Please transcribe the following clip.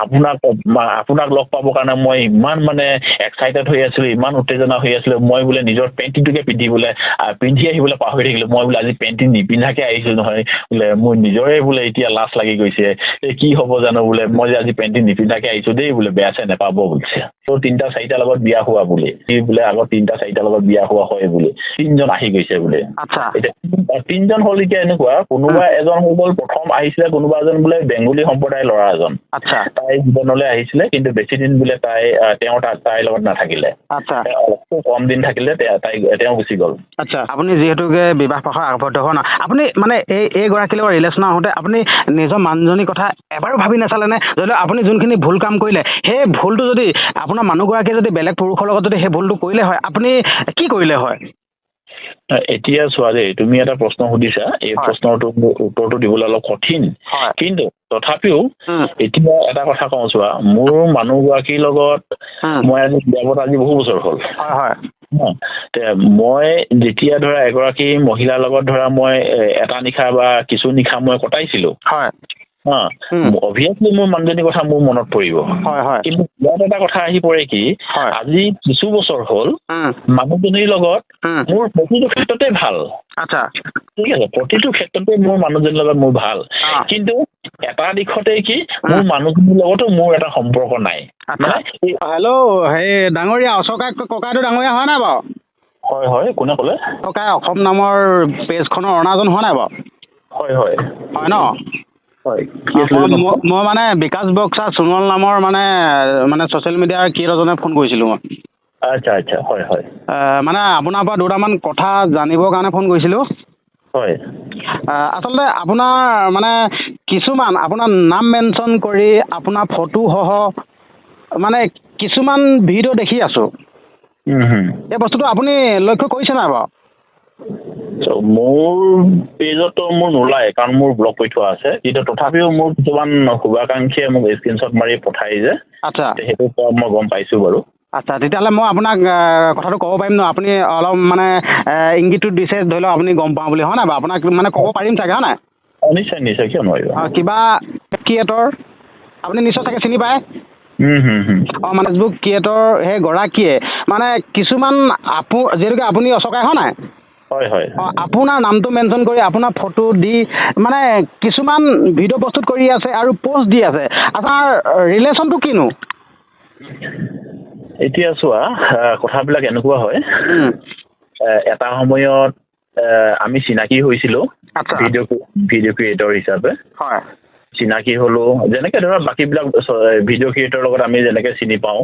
আপোনাক আপোনাক লগ পাবৰ কাৰণে মই ইমান মানে এক্সাইটেড হৈ আছিলো, ইমান উত্তেজনা হৈ আছিলো। মই বোলে নিজৰ পেণ্টিটোকে পিন্ধি আহিবলৈ পাহৰি থাকিলো। মই বোলে আজি পেণ্টি নিপিন্ধাকে আহিছো নহয়, বোলে মোৰ নিজৰে বোলে এতিয়া লাজ লাগি গৈছে। কি হ'ব জানো বোলে, মই যে আজি পেণ্টি নিপিন্ধাকে আহিছো দেই, বোলে বেয়া চেয়া নাপাব বুলিছে। ত' 3-4টা লগত বিয়া হোৱা বুলি বোলে, আগত 3-4টা লগত বিয়া হোৱা হয় বুলি 3জন আহি গৈছে বোলে। এতিয়া 3জন হ'ল। এতিয়া এনেকুৱা কোনোবা এজন হৈ গ'ল, প্ৰথম আহিছিলে কোনোবা এজন বোলে বেংগলী সম্প্ৰদায়ৰ ল'ৰা এজন, তাই জীৱনলৈ আহিছিলে, কিন্তু বেছি দিন বোলে তাইৰ লগত নাথাকিলে। খুব কম দিন থাকিলে, তেওঁ গুচি গ'ল। আচ্ছা, আপুনি যিহেতুকে বিবাহ প্ৰসাৰ আবদ্ধ হোৱা না, আপুনি মানে এই গৰাকীৰ লগত ৰিলেশ্যন আহোঁতে আপুনি নিজৰ মানুহজনীৰ কথা এবাৰো ভাবি নাচালেনে? ধৰি লওক আপুনি যোনখিনি ভুল কাম কৰিলে, সেই ভুলটো যদি আপোনাৰ মানুহগৰাকীয়ে যদি বেলেগ পুৰুষৰ লগত যদি সেই ভুলটো কৰিলে হয়, আপুনি কি কৰিলে হয়? এতিয়া চোৱা দেই, তুমি এটা প্ৰশ্ন সুধিছা, এই প্ৰশ্নটো উত্তৰটো দিবলৈ অলপ কঠিন, কিন্তু তথাপিও এতিয়া এটা কথা কওঁ চোৱা, মোৰ মানুহগৰাকীৰ লগত মই আজি বহু বছৰ হ'ল। মই যেতিয়া ধৰা এগৰাকী মহিলাৰ লগত ধৰা মই এটা নিশা বা কিছু নিশা মই কটাইছিলো, অভিয়াছলি মোৰ মানুহজনীৰ কথা মোৰ মনত পৰিব। কিন্তু ইয়াত এটা কথা আহি পৰে কি, আজি কিছু বছৰ হ'ল মানুহজনীৰ লগত মোৰ প্ৰতিটো ক্ষেত্ৰতে ভাল। ঠিক আছে, প্ৰতিটো ক্ষেত্ৰতে মোৰ মানুহজনীৰ লগত মোৰ ভাল, কিন্তু এটা দিশতে কি মোৰ মানুহজনীৰ লগতো মোৰ এটা সম্পৰ্ক নাই। হেল্ল', হেৰি ডাঙৰীয়া, ককাইদেউ ডাঙৰীয়া হয় নাই বাৰু? হয় হয়, কোনে ক'লে? ককাই অসম নামৰ পেজখনৰ অনাজন হোৱা নাই বাৰু? হয় হয় হয় ন? হয়, মই মানে বিকাশ বক্সা সোণোৱাল নামৰ মানে ছ'চিয়েল মিডিয়াৰ ক্ৰিয়েটৰজনে ফোন কৰিছিলোঁ মই। আচ্ছা আচ্ছা, হয় হয়। মানে আপোনাৰ পৰা দুটামান কথা জানিবৰ কাৰণে ফোন কৰিছিলোঁ। হয়, আচলতে আপোনাৰ মানে কিছুমান আপোনাৰ নাম মেনশ্যন কৰি আপোনাৰ ফটোসহ মানে কিছুমান ভিডিঅ' দেখি আছোঁ। এই বস্তুটো আপুনি লক্ষ্য কৰিছে নাই বাৰু? মোৰ পেজতো মোৰ নোলায়, কাৰণ মোৰ ব্লক কৰি থোৱা আছে, কিন্তু তথাপিও মোৰ কিছুমান শুভাকাংক্ষীয়ে মোক স্ক্ৰীনশ্বট মাৰি পঠাই যে, সেইটো মই গম পাইছোঁ বাৰু। আচ্ছা, তেতিয়াহ'লে মই আপোনাক কথাটো ক'ব পাৰিম ন? আপুনি অলপ মানে ইংগিতটো দিছে, ধৰি লওক আপুনি গম পাওঁ বুলি, হয় নাই বাৰু? আপোনাক মানে ক'ব পাৰিম চাগে, হয় নাই? নিশ্চয় নিশ্চয়, কিয় নোৱাৰিব। কিবা ক্ৰিয়েটৰ আপুনি নিশ্চয় চাগে চিনি পায়? মানে ফেচবুক ক্ৰিয়েটৰ সেই গৰাকীয়ে মানে কিছুমান যিহেতুকে আপুনি অচকাই, হয় নাই? হয় হয়। আপোনাৰ নামটো মেনশ্যন কৰি আপোনাৰ ফটো দি মানে কিছুমান ভিডিঅ' প্ৰস্তুত কৰি আছে আৰু প'ষ্ট দি আছে। আপোনাৰ ৰিলেশ্যনটো কিনো? এতিয়া চোৱা, কথাবিলাক এনেকুৱা হয়, এটা সময়ত আমি চিনাকি হৈছিলোঁ ভিডিঅ' ক্ৰিয়েটৰ হিচাপে। চিনাকি হ'লো, যেনেকে ধৰা বাকীবিলাক ভিডিঅ' ক্ৰিয়েটৰৰ লগত আমি যেনেকে চিনি পাওঁ।